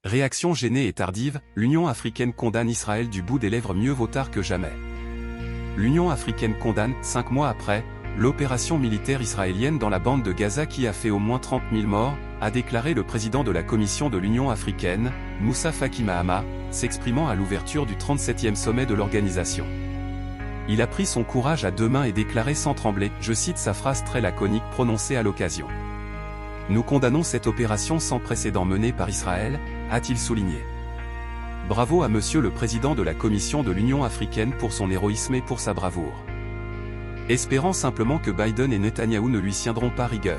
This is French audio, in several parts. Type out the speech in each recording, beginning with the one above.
Réaction gênée et tardive, l'Union africaine condamne Israël du bout des lèvres, mieux vaut tard que jamais. L'Union africaine condamne, 5 mois après, l'opération militaire israélienne dans la bande de Gaza qui a fait au moins 30 000 morts, a déclaré le président de la Commission de l'Union africaine, Moussa Faki Mahamat, s'exprimant à l'ouverture du 37e sommet de l'organisation. Il a pris son courage à deux mains et déclaré sans trembler, je cite sa phrase très laconique prononcée à l'occasion. « Nous condamnons cette opération sans précédent menée par Israël », a-t-il souligné. Bravo à Monsieur le Président de la Commission de l'Union africaine pour son héroïsme et pour sa bravoure. Espérant simplement que Biden et Netanyahou ne lui tiendront pas rigueur.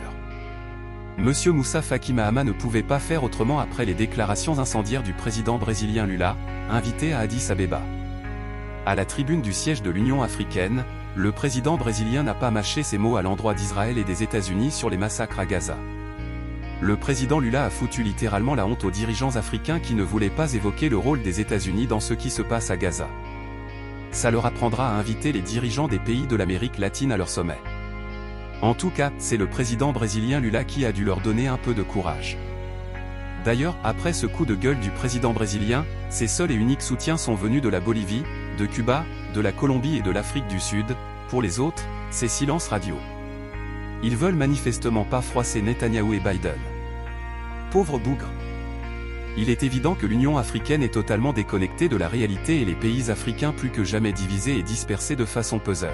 Monsieur Moussa Faki Mahamat ne pouvait pas faire autrement après les déclarations incendiaires du président brésilien Lula, invité à Addis Abeba. À la tribune du siège de l'Union africaine, le président brésilien n'a pas mâché ses mots à l'endroit d'Israël et des États-Unis sur les massacres à Gaza. Le président Lula a foutu littéralement la honte aux dirigeants africains qui ne voulaient pas évoquer le rôle des États-Unis dans ce qui se passe à Gaza. Ça leur apprendra à inviter les dirigeants des pays de l'Amérique latine à leur sommet. En tout cas, c'est le président brésilien Lula qui a dû leur donner un peu de courage. D'ailleurs, après ce coup de gueule du président brésilien, ses seuls et uniques soutiens sont venus de la Bolivie, de Cuba, de la Colombie et de l'Afrique du Sud. Pour les autres, c'est silence radio. Ils veulent manifestement pas froisser Netanyahou et Biden. Pauvre bougre. Il est évident que l'Union africaine est totalement déconnectée de la réalité et les pays africains plus que jamais divisés et dispersés de façon puzzle.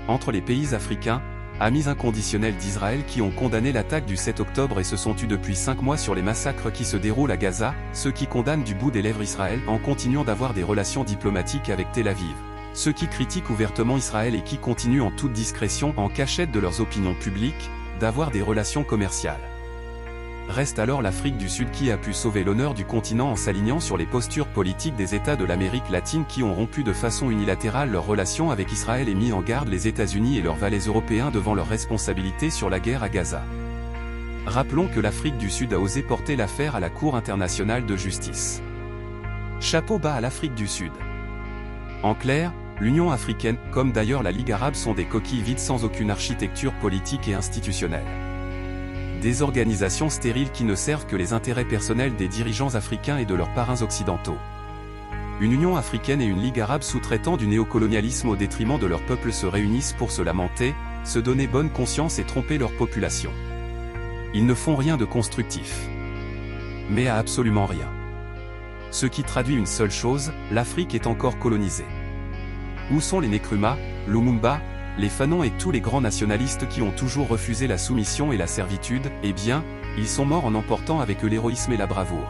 Entre les pays africains, amis inconditionnels d'Israël qui ont condamné l'attaque du 7 octobre et se sont tus depuis 5 mois sur les massacres qui se déroulent à Gaza, ceux qui condamnent du bout des lèvres Israël en continuant d'avoir des relations diplomatiques avec Tel Aviv. Ceux qui critiquent ouvertement Israël et qui continuent en toute discrétion, en cachette de leurs opinions publiques, d'avoir des relations commerciales. Reste alors l'Afrique du Sud qui a pu sauver l'honneur du continent en s'alignant sur les postures politiques des États de l'Amérique latine qui ont rompu de façon unilatérale leurs relations avec Israël et mis en garde les États-Unis et leurs valets européens devant leurs responsabilités sur la guerre à Gaza. Rappelons que l'Afrique du Sud a osé porter l'affaire à la Cour internationale de justice. Chapeau bas à l'Afrique du Sud. En clair, l'Union africaine, comme d'ailleurs la Ligue arabe, sont des coquilles vides sans aucune architecture politique et institutionnelle. Des organisations stériles qui ne servent que les intérêts personnels des dirigeants africains et de leurs parrains occidentaux. Une Union africaine et une Ligue arabe sous-traitant du néocolonialisme au détriment de leur peuple se réunissent pour se lamenter, se donner bonne conscience et tromper leur population. Ils ne font rien de constructif. Mais à absolument rien. Ce qui traduit une seule chose, l'Afrique est encore colonisée. Où sont les Nkrumah, Lumumba, les Fanon et tous les grands nationalistes qui ont toujours refusé la soumission et la servitude? Eh bien, ils sont morts en emportant avec eux l'héroïsme et la bravoure.